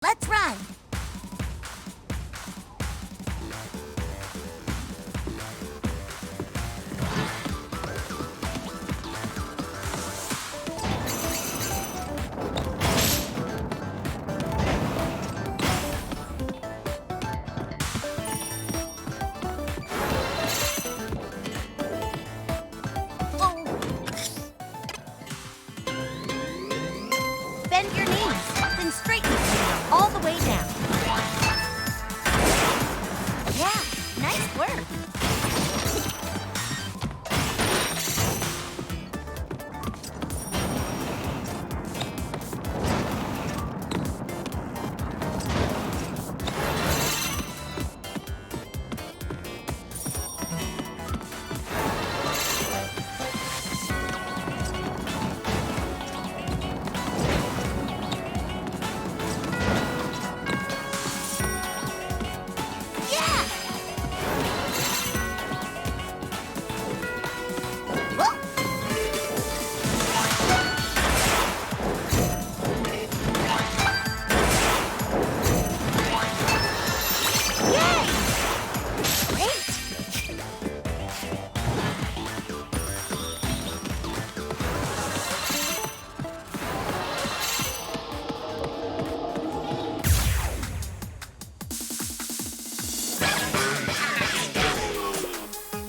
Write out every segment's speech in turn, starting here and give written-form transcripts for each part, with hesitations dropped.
Let's ride. Bend your knees, then straighten them all the way down. Yeah, nice work.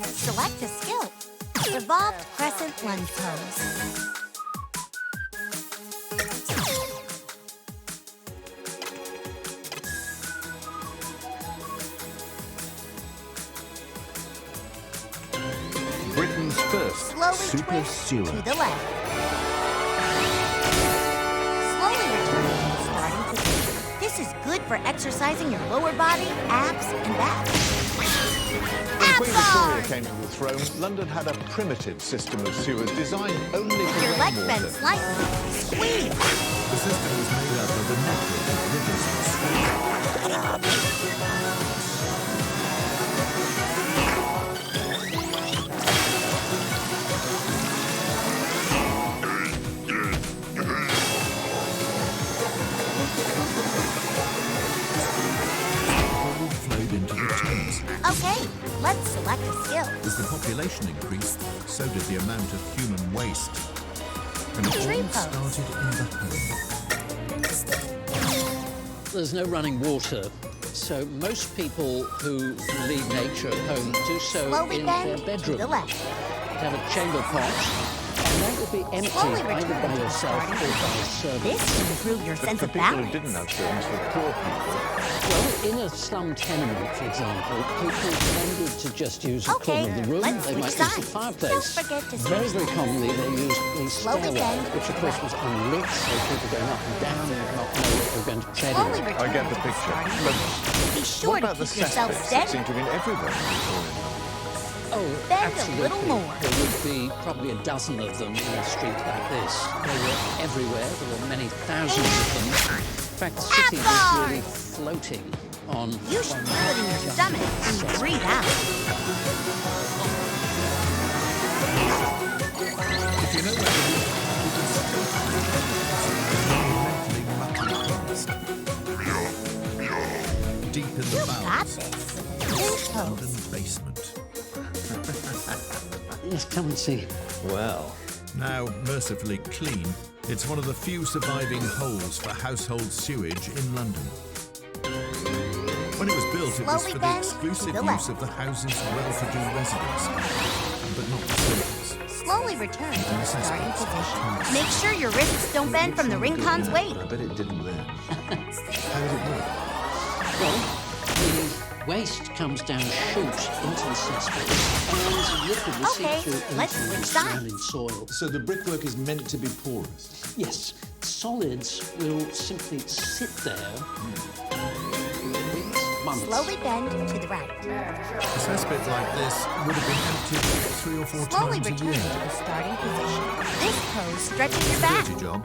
Select a skill. Evolved Crescent Lunge pose. Britain's first Slowly super twist sewer. to the left. Slowly return to the starting position. This is good for exercising your lower body, abs, and back. When Queen Victoria came to the throne, London had a primitive system of sewers designed only With for your leg rainwater. bent slightly, squeeze. The system was made up of a network of rivers and streams. All flowed into the Thames. Okay, let's select a skill. As the population increased, so did the amount of human waste. And it Tree all pose. started in the home. There's no running water, so most people who leave nature at home do so Slowly in their bend to bedroom. the left. They have a chamber pot, and that will be empty Slowly either return by to the yourself starting or by a position. servant. This can improve your But sense for of people who balance. didn't have servants, for poor people, Well, in a slum tenement, for example, people tended to just use a Okay, corner of the room. let's They might switch use the sides. fireplace. Don't forget to Very, switch very sides. commonly, they used the Slowly stairwell, bend which of course was unlit, so people going up and down would not know what they were going to tread Slowly in. return I get to the the picture. starting But position. Be sure what to about the keep yourself cesspits that seem steady. to have been everywhere in Victoria? Oh, Bend a absolutely. little more. There would be probably a dozen of them in a street like this. They were everywhere. There were many thousands of them. In fact, the city was really floating on You should one feel it in your giant stomach when you cesspit. breathe out. If you know where the water you can still mentally muck deep in the You got bowels this. of Lunge London pose. basement. Yes, come and see. Well, Now mercifully clean, it's one of the few surviving holes for household sewage in London. When it was built, it was Slowly for the bend exclusive to the use left. of the house's well-to-do residents, but not the servants. Slowly return to the starting position. Make sure your wrists don't bend from the ring-con's weight. I bet it didn't then. How did it work? Well, the waste comes down chute into the cesspit and liquid will Okay, seep through let's into the switch sides. surrounding soil. So the brickwork is meant to be porous? Yes, solids will simply sit there weeks, months. Slowly bend to the right. A cesspit like this would have been emptied 3 or 4 Slowly times a return to year. the starting position. This pose stretches your back. Dirty job,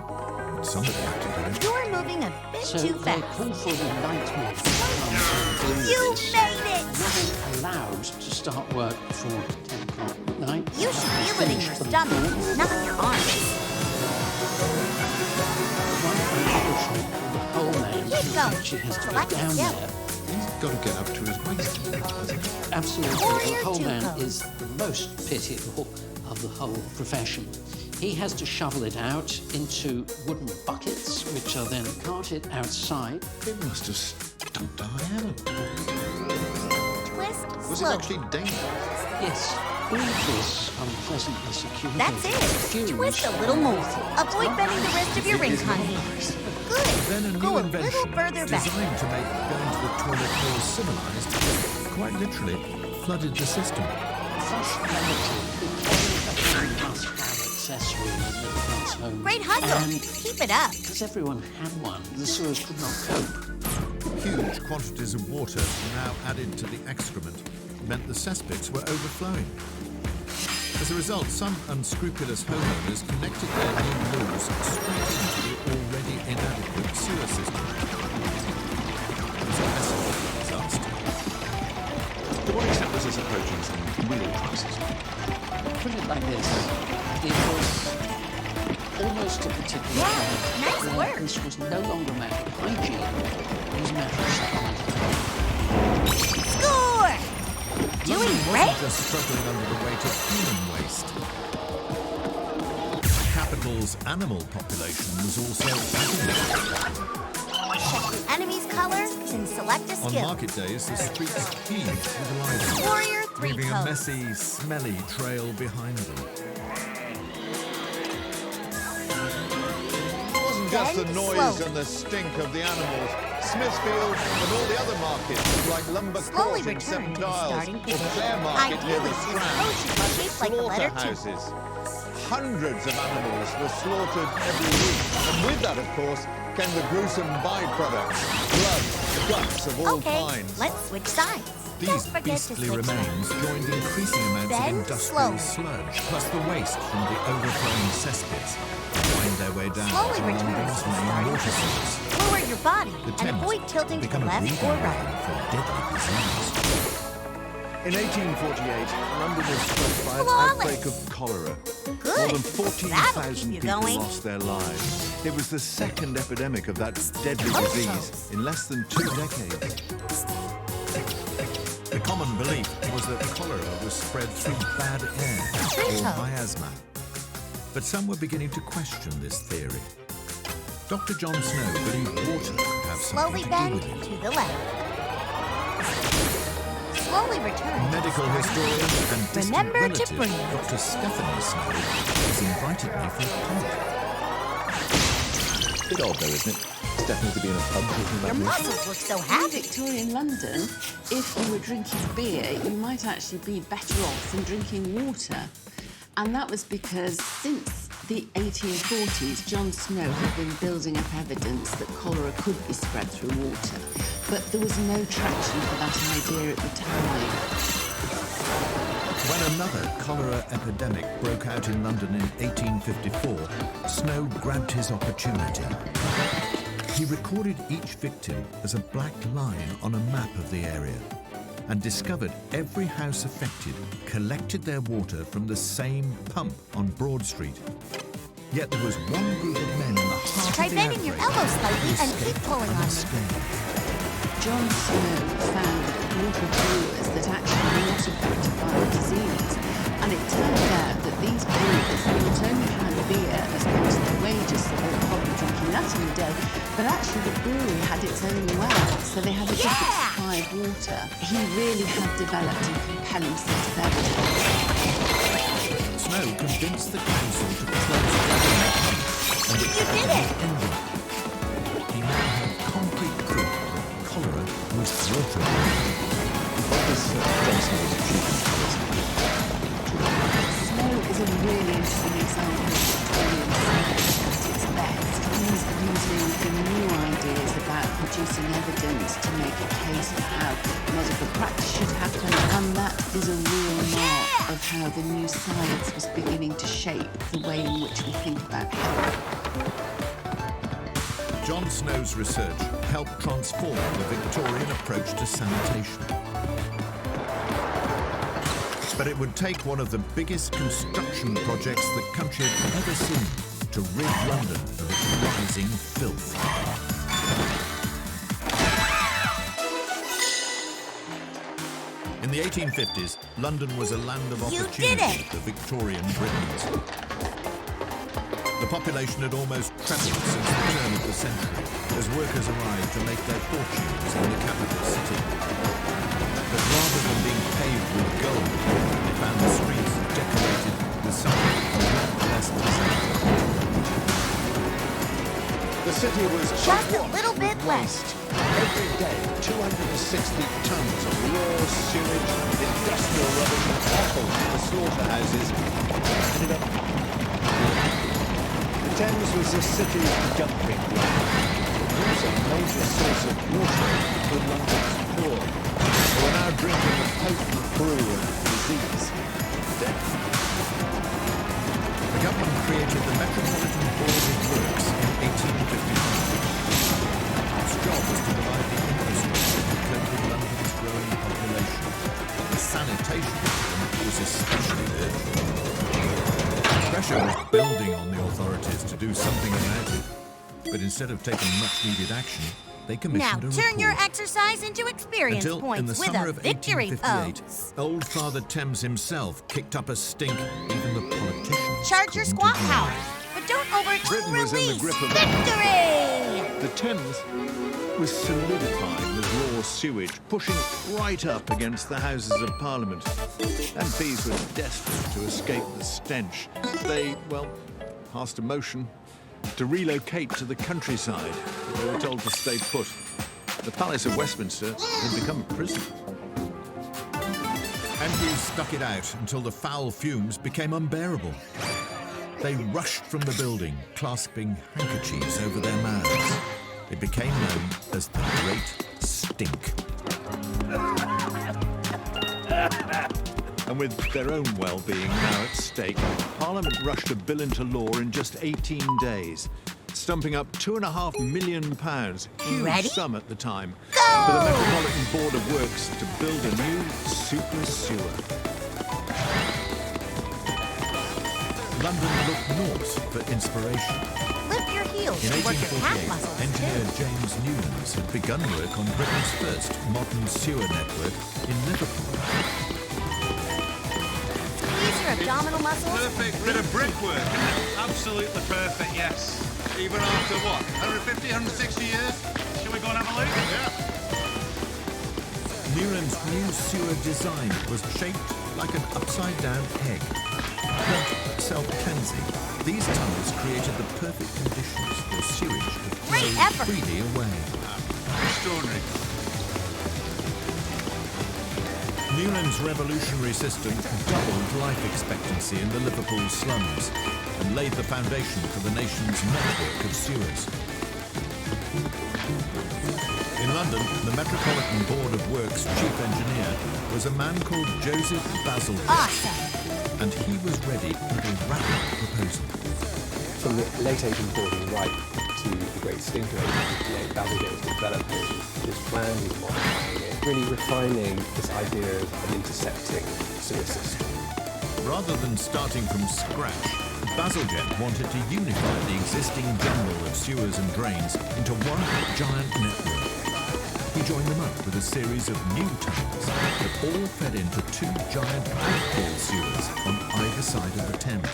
but somebody had to do it. You're moving a bit So too they fast. call for the nightmare to come and do You this. made it! Wasn't allowed to start work before 10 o'clock at night. You should feel it in your stomach, not your arms. One unfortunate whole man Keep who going. actually has to go Select a down skill. there. He's got to get up to his waist, hasn't he? Absolutely. Warrior The whole two man pose. is the most pitiable of the whole profession. He has to shovel it out into wooden buckets, which are then carted outside. It must have stunk to high heaven. Twist Was it slowly. actually dangerous? Yes, all this unpleasantly secure. That's it. Twist a little more. Avoid bending the rest of your ring contact. Good. Then a Go new a little invention further back. designed to make going to the toilet more civilized, quite literally flooded the system. Such every must-have accessory in a middle-class home. Great hustle. And Keep it up. because everyone had one, the sewers could not cope. Huge quantities of water now added to the excrement meant the cesspits were overflowing. As a result, some unscrupulous homeowners connected their new loos straight into the already inadequate sewer system. It was a massive disaster. To what extent was this approaching some real crisis? Put it like this, it was almost a particular Yeah, point nice where work. this was no longer a matter of hygiene, it was a matter of psychology. Score! Doing London great. wasn't just struggling under the weight of human waste. The capital's animal population was also adding. Check the enemy's color, then select a On skill. market days, the streets heaved with life, Warrior three leaving a pose. messy, smelly trail behind them. It wasn't just the Bend noise slowly. and the stink of the animals. Smithfield and all the other markets, like Lumber Slowly Court in return Seven to the Dials starting or position. Clare Market near Ideally, the this Strand, road should be shaped like a letter T. slaughterhouses. Hundreds of animals were slaughtered every week, and with that, of course, came the gruesome byproducts: blood, guts of all Okay, kinds. let's switch sides. These Don't forget to beastly switch remains sides. joined increasing amounts Bend of industrial slowly. sludge, plus the waste from the overflowing cesspits, to wind their way down Slowly to return London's to the main starting water position. source. Lower your body The and Thames avoid tilting to the become a left breeding or ground right. for deadly disease. In 1848, London was struck by an Flawless. outbreak of cholera. Good. More than That'll 14,000 keep you people going. lost their lives. It was the second epidemic of that deadly Close disease those. in less than 2 decades. The common belief was that cholera was spread through bad air or miasma. But some were beginning to question this theory. Dr. John Snow believed water could have Slowly something to do bend with it. to the left. Slowly return. to the Medical starting historian position. and distant Remember to relative, breathe. Dr. Stephanie Snow, has invited me for a pint. Bit odd though, isn't it? It's definitely to be in a pub talking Your about this. muscles look so In happy. Victorian London, if you were drinking beer, you might actually be better off than drinking water. And that was because since the 1840s, John Snow had been building up evidence that cholera could be spread through water. But there was no traction for that idea at the time. When another cholera epidemic broke out in London in 1854, Snow grabbed his opportunity. He recorded each victim as a black line on a map of the area and discovered every house affected collected their water from the same pump on Broad Street. Yet there was one group of men in the heart Try of the bending your outbreak elbows slightly who and keep escaped pulling on them. unscathed. John Snow found a group of brewers that actually were not affected by the disease. And it turned out that these brewers not only had beer as part of their wages, so they were probably drinking that in a day, but actually the brewery had its own well, so they had a different supply of water. He really had developed a compelling set of evidence. Snow convinced the council to close the government pump, and the did epidemic it! ended. He now had concrete proof that cholera was waterborne. Snow is a really interesting example of Victorian science at its best. It means that using the new ideas about producing evidence to make a case for how medical practice should happen, and that is a real mark of how the new science was beginning to shape the way in which we think about health. John Snow's research helped transform the Victorian approach to sanitation. But it would take one of the biggest construction projects the country had ever seen to rid London of its rising filth. the 1850s, London was a land of You opportunity did it! for Victorian Britons. The population had almost trebled since the turn of the century, as workers arrived to make their fortunes in the capital city. But rather than being paved with gold, they found the streets decorated with something a lot less desirable. The city was Just a little bit waste. Every day, 260 tons of raw sewage, industrial rubbish, and offal from the slaughterhouses ended up. The Thames was the city's dumping ground. It was a major source of water for London's poor, who were now drinking the potent brew of disease and death. The government created the Metropolitan Board of Works in 1855. Its job was to provide the infrastructure to cope with London's growing population. The sanitation was especially urgent. Pressure was building on the authorities to do something about it, but instead of taking much-needed action, they Now commissioned a turn your report. exercise into experience Until, in points the with summer a of victory 1858, pose. old Father Thames himself kicked up a stink even the politicians Charge your couldn't squat ignore. power, but don't Britain was in the over-release. grip of- Victory! The Thames was solidifying with raw sewage, pushing right up against the Houses of Parliament. MPs were desperate to escape the stench. They, well, passed a motion to relocate to the countryside, but they were told to stay put. The Palace of Westminster had become a prison. MPs stuck it out until the foul fumes became unbearable. They rushed from the building, clasping handkerchiefs over their mouths. It became known as the Great Stink. And with their own well-being now at stake, Parliament rushed a bill into law in just 18 days, stumping up £2.5 million, huge Ready? sum at the time, Go! for the Metropolitan Board of Works to build a new super sewer. London looked north for inspiration. Lift your heels In and work your calf 1848, muscles, engineer too. James Newlands had begun work on Britain's first modern sewer network in Liverpool. Squeeze your abdominal muscles. Perfect bit of brickwork, isn't it? Absolutely perfect, yes. Even after what, 150, 160 years? Shall we go and have a look? Yeah. Newland's new sewer design was shaped like an upside-down egg. Not self-cleansing, these tunnels created the perfect conditions for sewage to Great flow effort. freely away. Extraordinary. Newland's revolutionary system doubled life expectancy in the Liverpool slums and laid the foundation for the nation's network of sewers. In London, the Metropolitan Board of Works chief engineer was a man called Joseph Bazalgette, Awesome. and he was ready with a rapid proposal. From the late 1840s right to the Great Stink of 1858, Bazalgette was developing this plan, he was modifying it, really refining this idea of an intersecting sewer system. Rather than starting from scratch, Bazalgette wanted to unify the existing jumble of sewers and drains into one giant network. He joined them up with a series of new tunnels that all fed into two giant outfall sewers on either side of the Thames.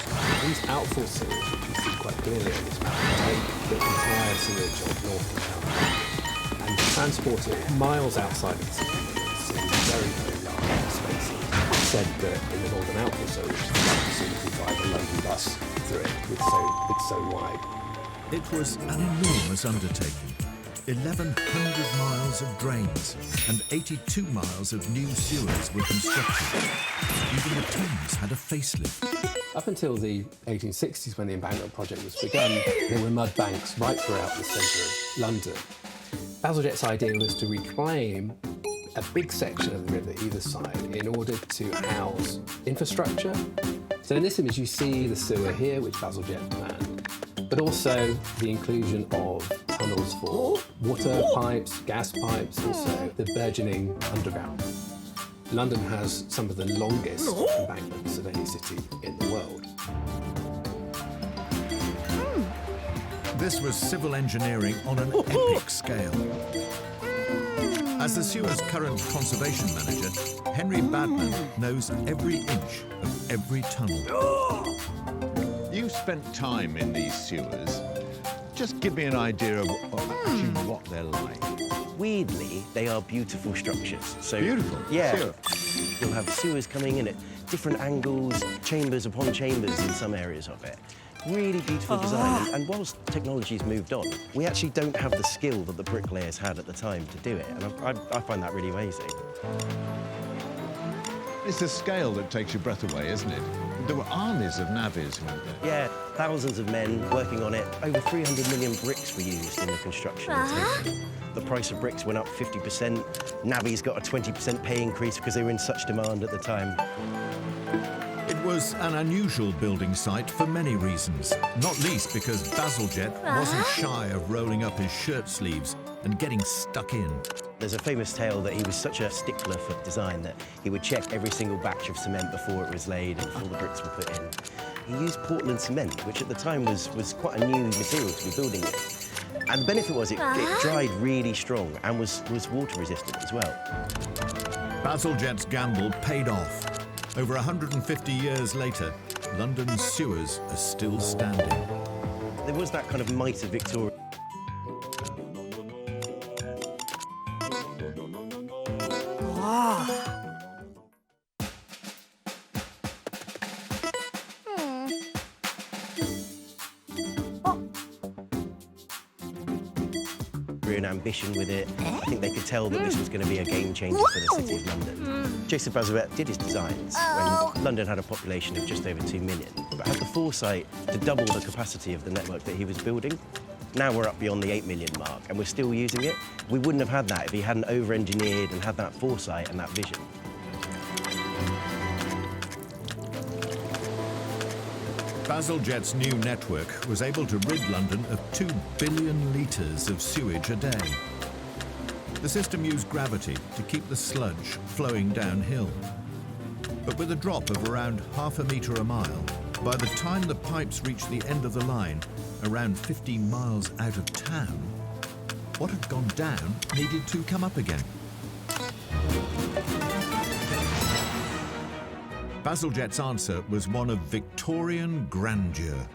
These outfall sewers, which you see quite clearly on this map, take the entire sewage of North and South London and transport it miles outside of the city. So these very, very large spaces. It's said that in the Northern outfall sewage, so you can drive a London bus through it. It's so wide. It was an enormous undertaking. 1,100 miles of drains and 82 miles of new sewers were constructed. Even the Thames had a facelift. Up until the 1860s, when the embankment project was begun, there were mud banks right throughout the centre of London. Bazalgette's idea was to reclaim a big section of the river either side in order to house infrastructure. So in this image you see the sewer here, which Bazalgette planned, but also the inclusion of tunnels for water pipes, gas pipes, also the burgeoning underground. London has some of the longest embankments of any city in the world. This was civil engineering on an epic scale. As the sewer's current conservation manager, Henry Badman knows every inch of every tunnel. You spent time in these sewers. Just give me an idea of actually what they're like. Weirdly, they are beautiful structures. So Beautiful? Yeah. Sewer. You'll have sewers coming in at different angles, chambers upon chambers in some areas of it. Really beautiful design. And whilst technology's moved on, we actually don't have the skill that the bricklayers had at the time to do it. And I find that really amazing. It's the scale that takes your breath away, isn't it? There were armies of navvies, weren't there? Yeah, thousands of men working on it. Over 300 million bricks were used in the construction. The price of bricks went up 50%. Navvies got a 20% pay increase because they were in such demand at the time. It was an unusual building site for many reasons, not least because Bazalgette wasn't shy of rolling up his shirt sleeves and getting stuck in. There's a famous tale that he was such a stickler for design that he would check every single batch of cement before it was laid and before the bricks were put in. He used Portland cement, which at the time was quite a new material to be building with. And the benefit was it dried really strong and was water resistant as well. Bazalgette's gamble paid off. Over 150 years later, London's sewers are still standing. There was that kind of might of Victoria. An ambition with it. I think they could tell that this was going to be a game changer for the city of London. Joseph Bazalgette did his designs when London had a population of just over 2 million, but had the foresight to double the capacity of the network that he was building. Now we're up beyond the 8 million mark and we're still using it. We wouldn't have had that if he hadn't over-engineered and had that foresight and that vision. Bazalgette's new network was able to rid London of 2 billion litres of sewage a day. The system used gravity to keep the sludge flowing downhill. But with a drop of around half a metre a mile, by the time the pipes reached the end of the line, around 15 miles out of town, what had gone down needed to come up again. Bazalgette's answer was one of Victorian grandeur.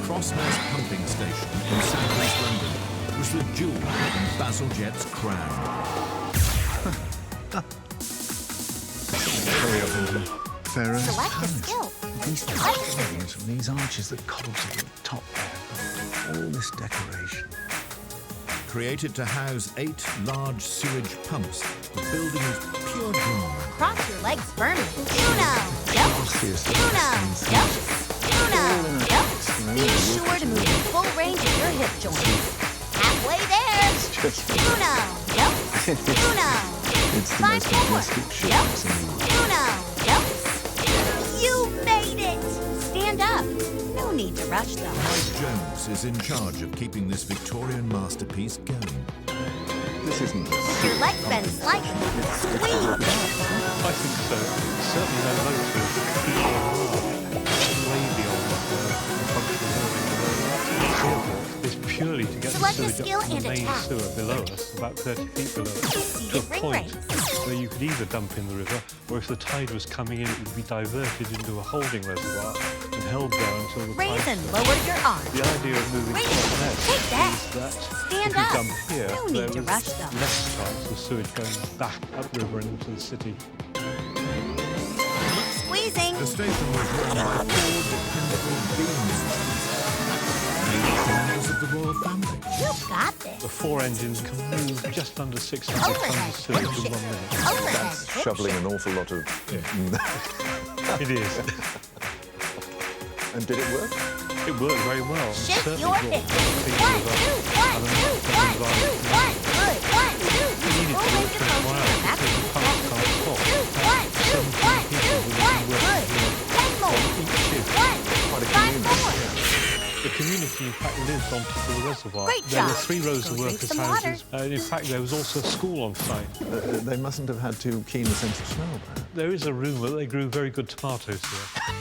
Crossness Pumping Station in south-east London was the jewel in Bazalgette's crown. Select a skill. These things from these arches that cobbled to the top there. All this decoration. Created to house 8 large sewage pumps, the building is pure drama. Cross your legs firmly. Uno, dos. Uno, dos. Uno, dos. Be sure to move the full range of your hip joints. Halfway there. Uno, dos. Uno. It's the most majestic shapes in the world. Uno, dos. You made it. Stand up. No need to rush though. Mike Jones is in charge of keeping this Victorian masterpiece going. This isn't Your legs bend slightly. Squeeze. I think so. Certainly no motor. Way beyond functional. Is purely to get Select the a sewage skill up to and the main attack. sewer below us, about 30 feet below us, to a Seated ring point race. where you could either dump in the river, or if the tide was coming in, it would be diverted into a holding reservoir and held there until the Raise tide. and lower your arms. The idea of moving Raise. crossness Take that. is that Stand if you up. dump here, No there need to was rush though. less chance of sewage going back upriver and into the city. Squeezing. The station was run by 4 dependable beams. Members of the royal family. You got this. The 4 engines can move just under 600 tons Overhead of sewage in dipshit. 1 minute. Overhead dipshit. shoveling an awful lot of... It is. And did it work? It worked very well. Shift Certainly your brought hips. things 1, of 2, a- 1, of 2, an 1, 2, 1. Good. 1, 2. We needed Full to range work of 21 motion. hours That's because the pumps can't stop. 2, 1, 2, 1, 2, 1. Good. 10 more. Each shift. 1, 5 more. The community, in fact, lived on top of the reservoir. Great There were job. 3 rows Go of drink workers' some houses. In fact, there was also a school on site. They mustn't have had too keen a sense of smell, perhaps. There is a rumour that they grew very good tomatoes here.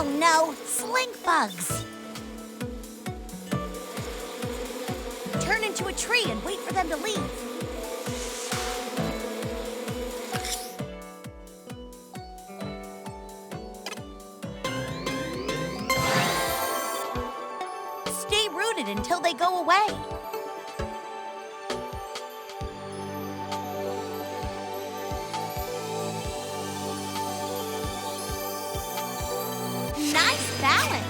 Oh no, slink bugs. Turn into a tree and wait for them to leave. Stay rooted until they go away. Nice balance.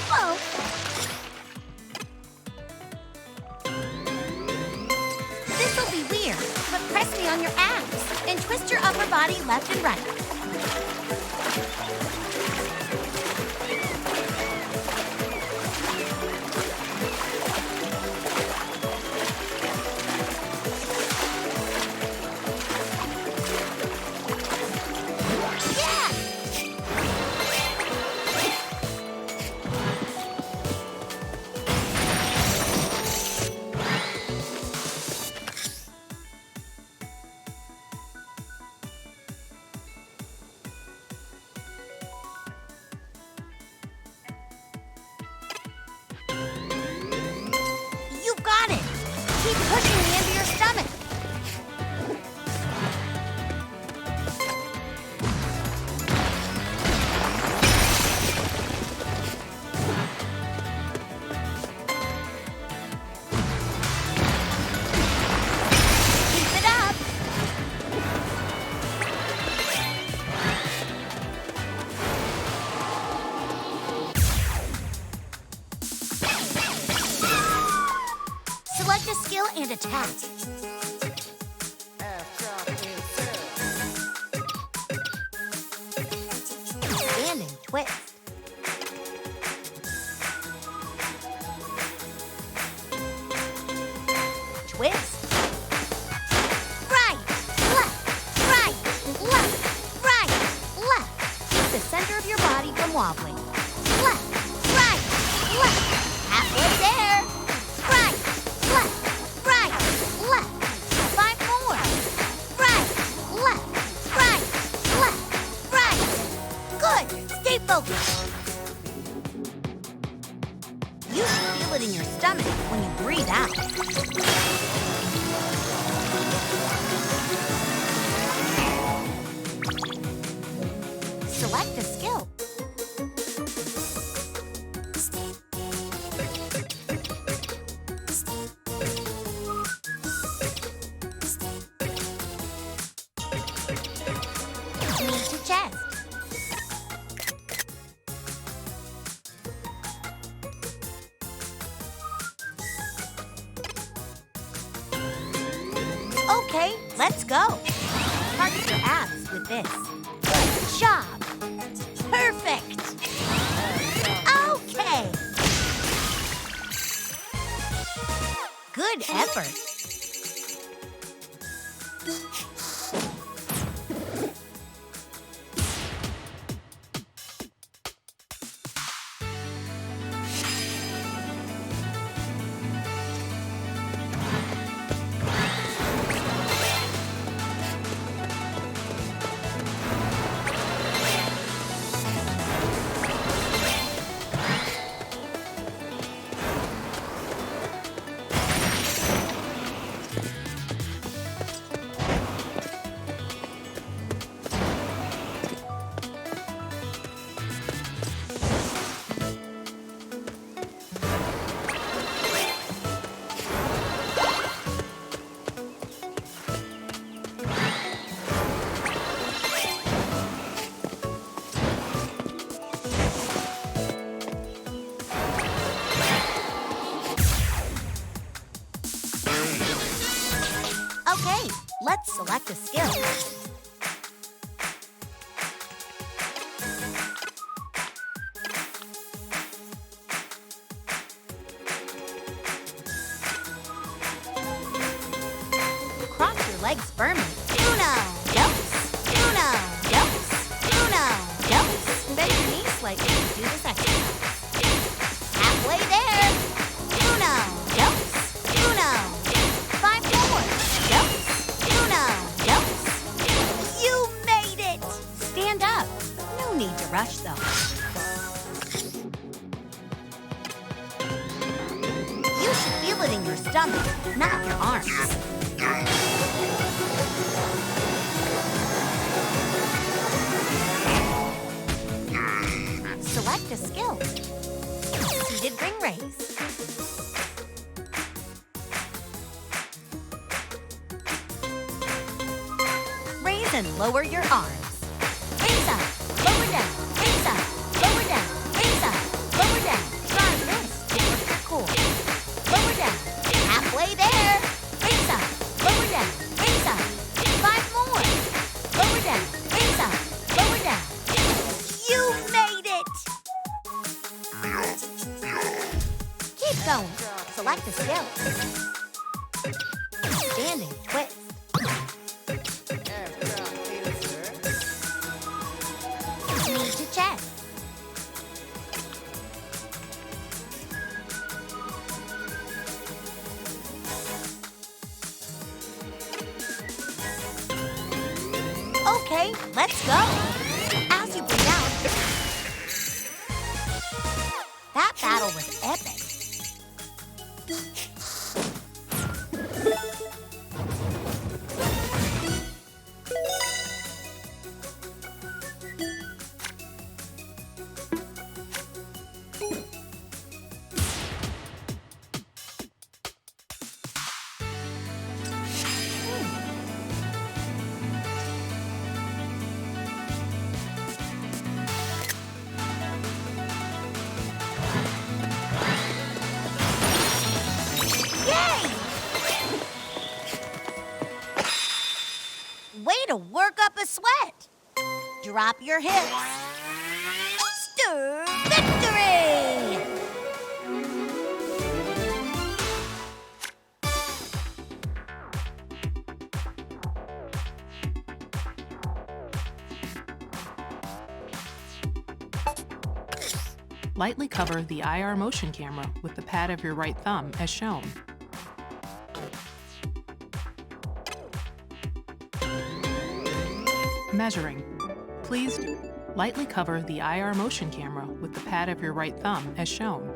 Whoa. This'll be weird, but press me on your abs and twist your upper body left and right. You've got it! Keep pushing me into your stomach! Keep it up! Select a skill and attack. Stand and twist. Twist. Right, left, right, left, right, left. Keep the center of your body from wobbling. Left, right, left. Halfway there. Right, left, right, left. 5 more. Right, left, right, right. Good. Stay focused. You should feel it in your stomach when you breathe out. Select a skill. Knee to chest. Okay, let's go. Target your abs with this. Good job. Perfect. Okay. Good effort. Okay, let's select a skill. Cross your legs firmly. Uno, dos. Uno, dos. Uno, dos. Bend your knees slightly to do this exercise. No need to rush, though. You should feel it in your stomach, not your arms. Select a skill. Seated ring raise. Raise and lower your arms. Raise up, lower down, raise up, lower down, raise up, lower down. Try this to work your core. Lower down, halfway there. Raise up, lower down, raise up. 5 more. Lower down, raise up, lower down. You made it! Keep going. Select a skill. Standing twist. Knee to chest. Okay, let's go. As you bring out, that battle was epic. Way to work up a sweat. Drop your hips. Stir victory! Lightly cover the IR motion camera with the pad of your right thumb as shown. Measuring. Please lightly cover the IR motion camera with the pad of your right thumb as shown.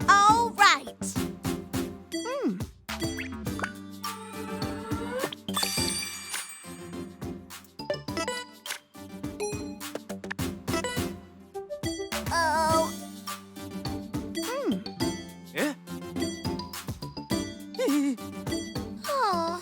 All right. Oh. Yeah? Oh.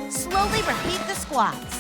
Slowly repeat the squats.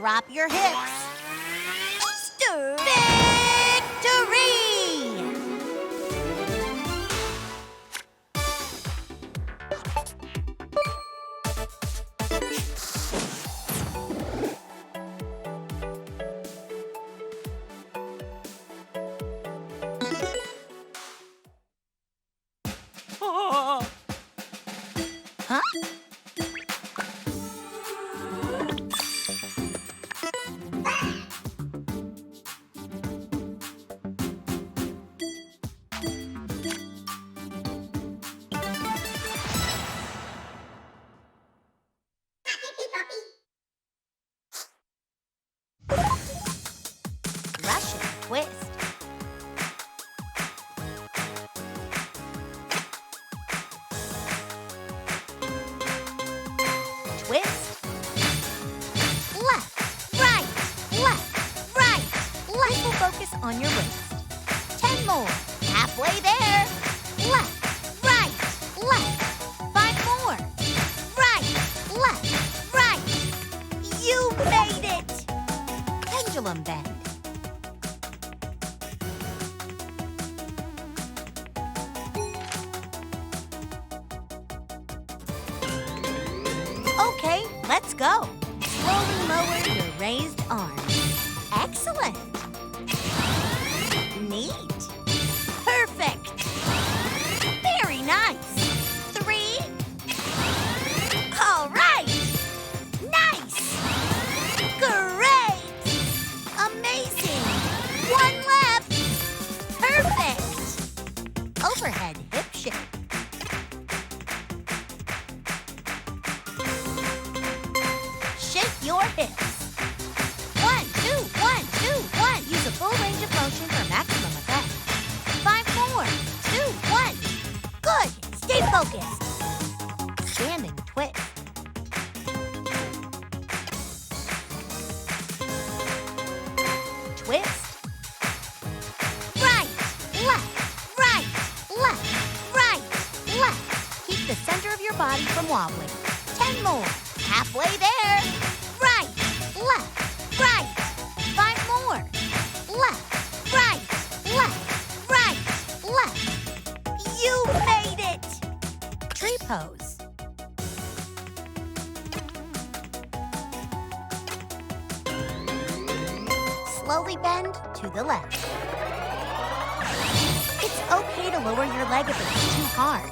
drop your hips. Victory! Huh? Russian twist. Twist. Left, right, left, right, left. Keep focus on your waist. 10 more. Halfway there. Left, right, left. 5 more. Right, left, right. You made it. Pendulum bend. Okay, let's go. Slowly lower your raised arms. Excellent. Neat. Perfect. Very nice. 3. All right. Nice. Great. Amazing. 1 left. Perfect. Overhead hip shake. Shake your hips. 1, 2, 1, 2, 1. Use a full range of motion for maximum effect. 5 more. 2, 1. Good. Stay focused. Standing twist. Twist. Right, left, right, left, right, left. Keep the center of your body from wobbling. 10 more. Halfway there. Right, left, right. 5 more. Left, right, left, right, left. You made it. Tree pose. Slowly bend to the left. It's okay to lower your leg if it's too hard.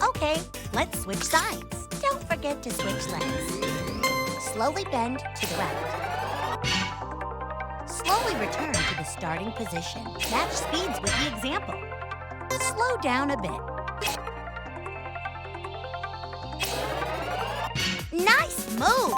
Okay, let's switch sides. Don't forget to switch legs. Slowly bend to the right. Slowly return to the starting position. Match speeds with the example. Slow down a bit. Nice move!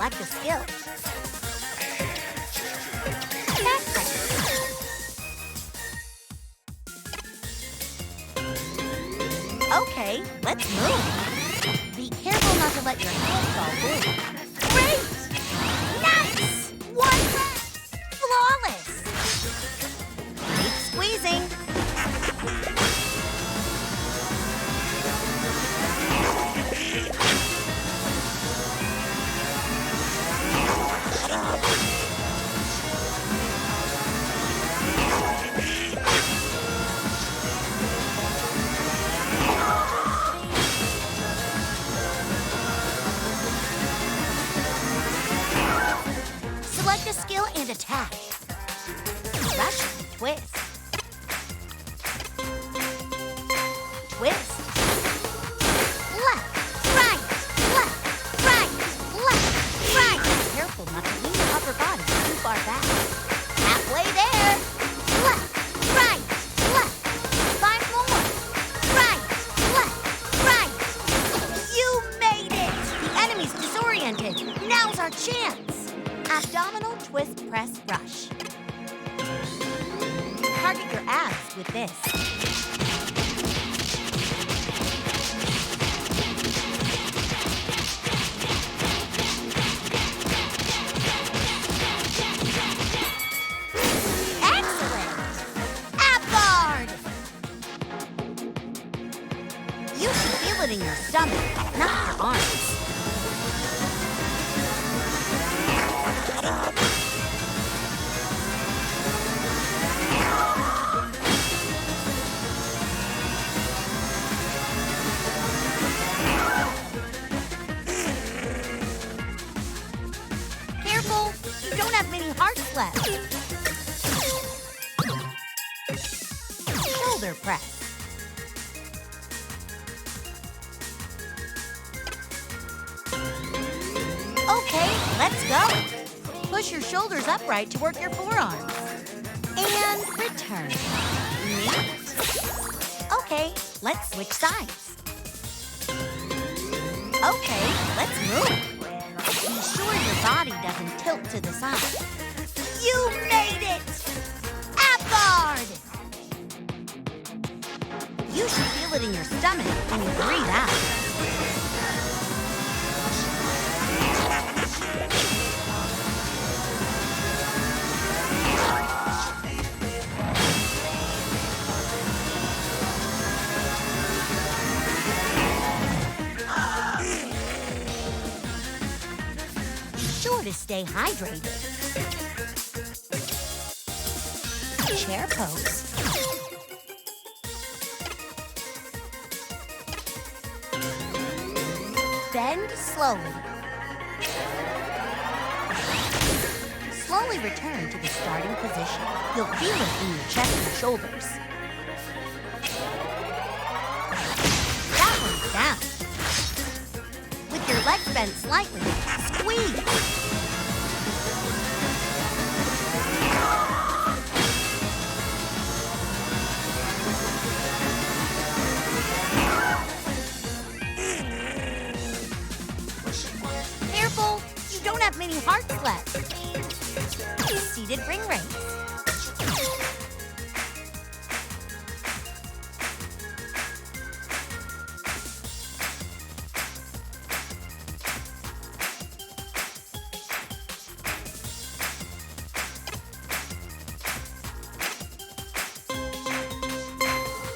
select a skill. Back press. Okay, let's move. Be careful not to let your hand fall forward. Great! Nice! One left! Flawless! Keep squeezing. Select a skill and attack. Rush and twist. Twist. Left, right, left, right, left, right. Careful not to lean your upper body too far back. Halfway there. Left, right, left. 5 more. Right, left, right. You made it! The enemy's disoriented. Now's our chance. Abdominal twist, press, rush. Target your abs with this. Excellent! Ab guard! You should feel it in your stomach, not your arms. Careful, you don't have many hearts left. Shoulder press. Okay, let's go. Push your shoulders upright to work your forearms. And return. Neat. Okay, let's switch sides. Okay, let's move. Be sure your body doesn't tilt to the side. You made it! Ab guard! You should feel it in your stomach when you breathe out. Sure to stay hydrated. Chair pose. Bend slowly. Slowly return to the starting position. You'll feel it in your chest and shoulders. That one's down. With your legs bent slightly, squeeze. Careful, you don't have many hearts left. Seated ring race.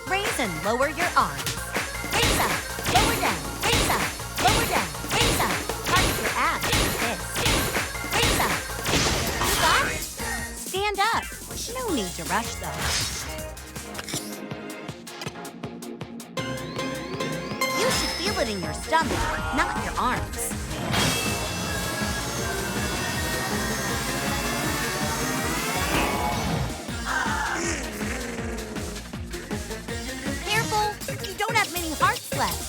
Raise and lower your arms. Raise up, lower down, raise up, lower down, raise up. Target your abs with this. Raise up. You got it? Stand up. No need to rush though. You should feel it in your stomach, not your arms. Careful, you don't have many hearts left.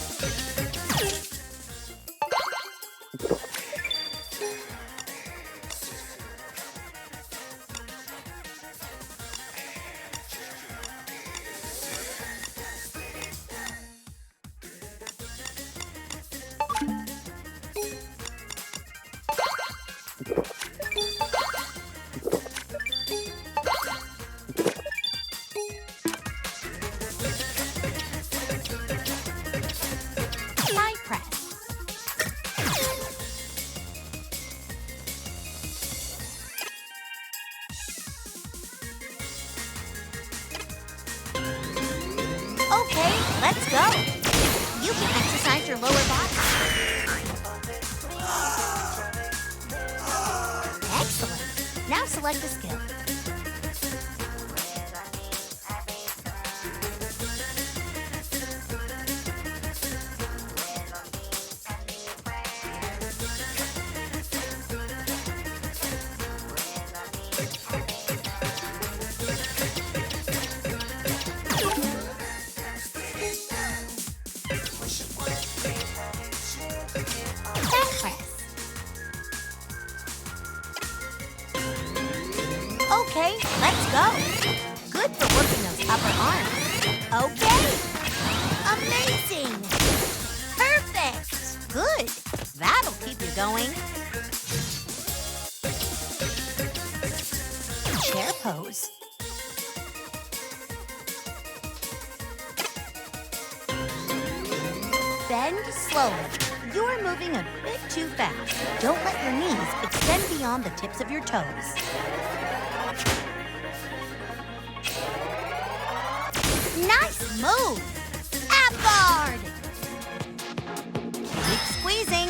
let's go. You can exercise your lower body. Excellent. Now select a skill. Okay, let's go. Good for working those upper arms. Okay. Amazing. Perfect. Good. That'll keep you going. Chair pose. Bend slowly. You're moving a bit too fast. Don't let your knees extend beyond the tips of your toes. Nice move! Avant-garde! Keep squeezing.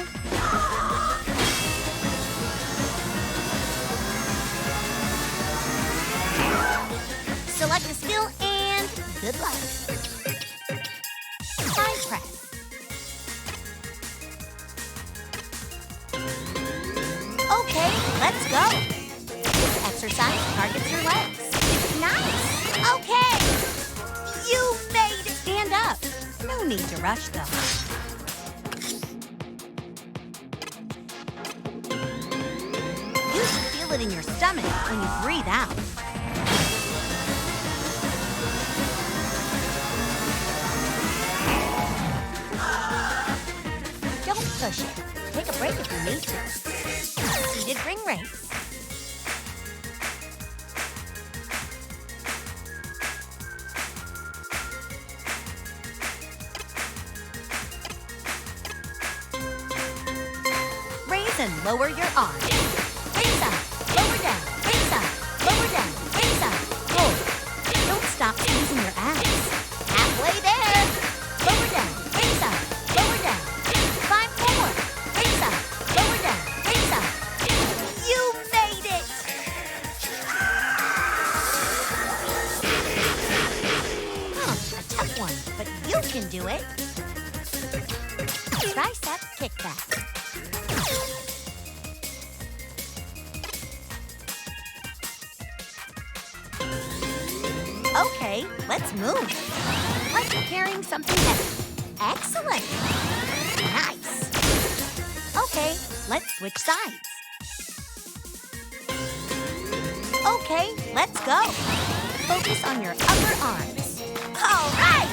Select a skill and good luck. Side press. Okay, let's go. This exercise targets your legs. Nice! Okay! You made it stand up. No need to rush, though. You should feel it in your stomach when you breathe out. Don't push it. Take a break if you need to. Seated ring race. Raise and lower your arms. Raise up, lower down, raise up, lower down, raise up, hold. Don't stop squeezing your abs. Halfway there. Lower down, raise up, lower down. 5 more. Raise up, lower down, raise up. You made it! A tough one, but you can do it. Tricep kickback. Okay, let's move. Like carrying something heavy. Excellent. Nice. Okay, let's switch sides. Okay, let's go. Focus on your upper arms. All right.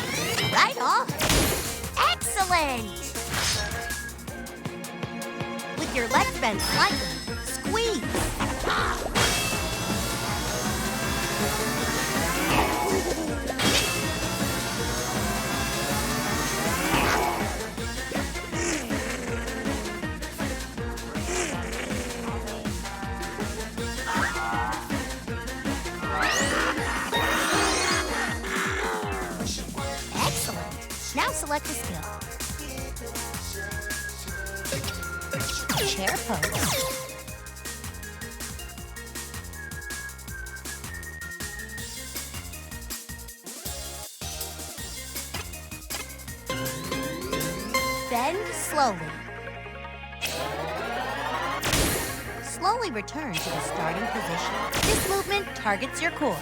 Right on. Excellent. With your legs bent slightly, squeeze. Excellent. Now select a skill. Chair pose. Bend slowly. Slowly return to the starting position. This movement targets your core.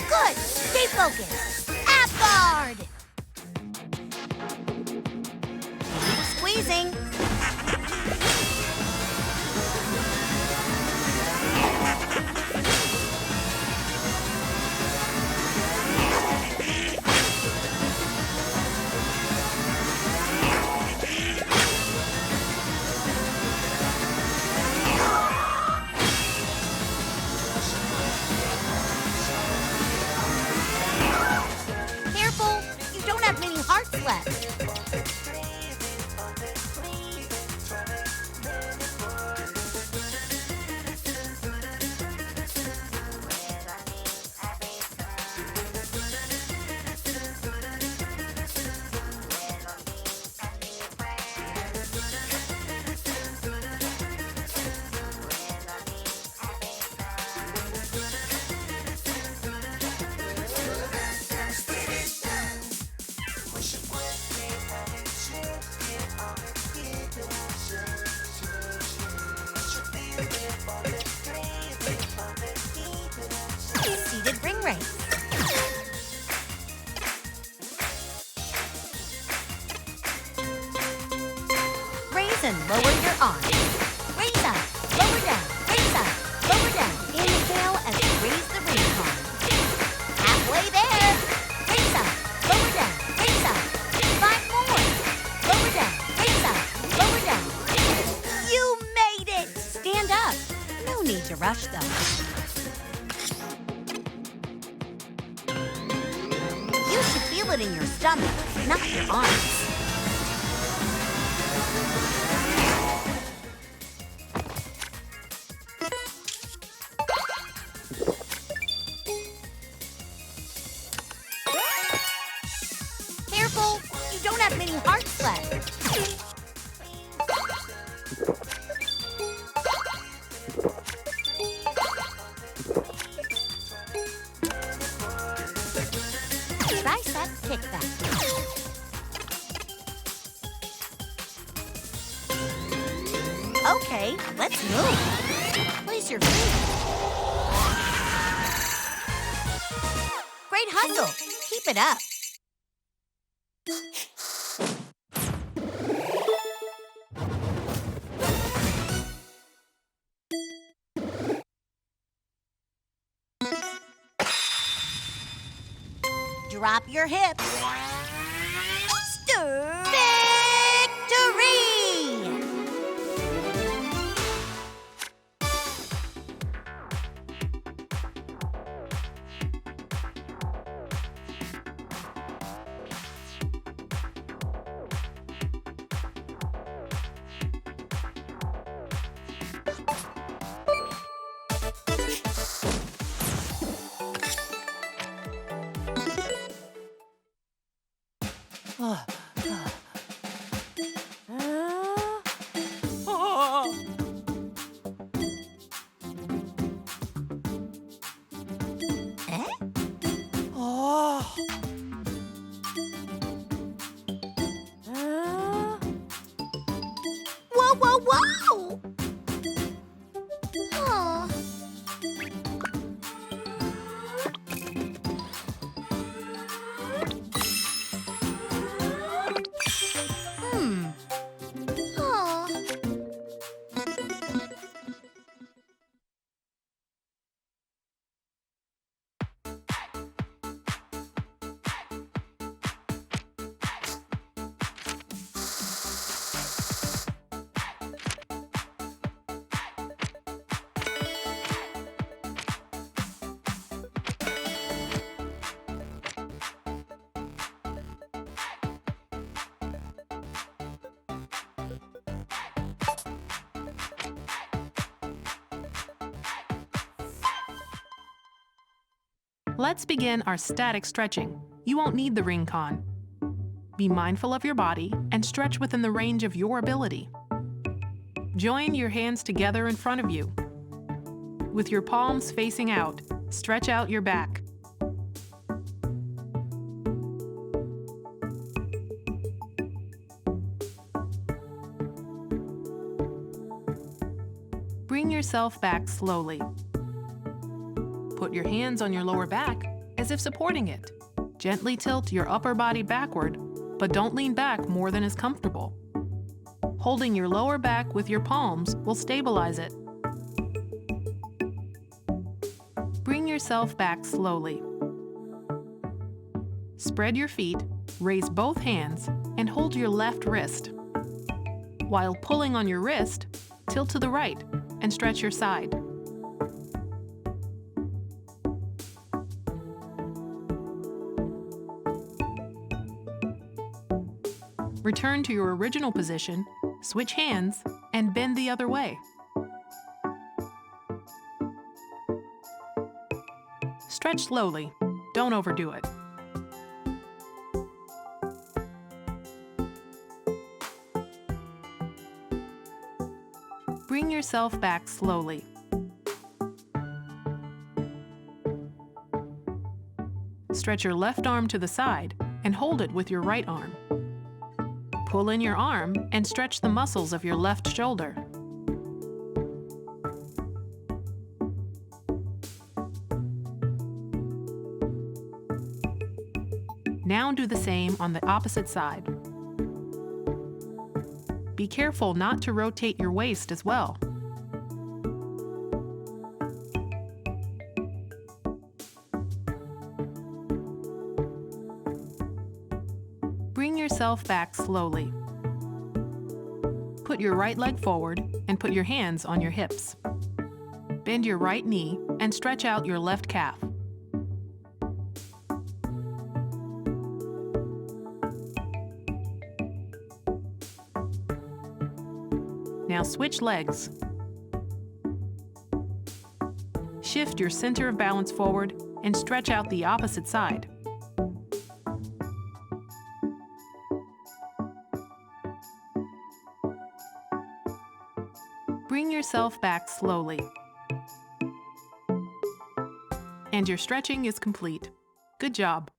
Good! Stay focused. Avant-garde! Keep squeezing. Careful, you don't have many hearts left. need to rush them. You should feel it in your stomach, not your arms. Careful, you don't have many hearts left. Tricep kickback. Okay, let's move. Place your feet. Great hustle. Keep it up. Drop your hips. Victory! Whoa, whoa, whoa! Oh. Oh. Let's begin our static stretching. You won't need the ring con. Be mindful of your body and stretch within the range of your ability. Join your hands together in front of you. With your palms facing out, stretch out your back. Bring yourself back slowly. Put your hands on your lower back as if supporting it. Gently tilt your upper body backward, but don't lean back more than is comfortable. Holding your lower back with your palms will stabilize it. Bring yourself back slowly. Spread your feet, raise both hands, and hold your left wrist. While pulling on your wrist, tilt to the right and stretch your side. Return to your original position, switch hands, and bend the other way. Stretch slowly, don't overdo it. Bring yourself back slowly. Stretch your left arm to the side and hold it with your right arm. Pull in your arm and stretch the muscles of your left shoulder. Now do the same on the opposite side. Be careful not to rotate your waist as well. Bring yourself back slowly. Put your right leg forward and put your hands on your hips. Bend your right knee and stretch out your left calf. Now switch legs. Shift your center of balance forward and stretch out the opposite side. Bring yourself back slowly. And your stretching is complete. Good job.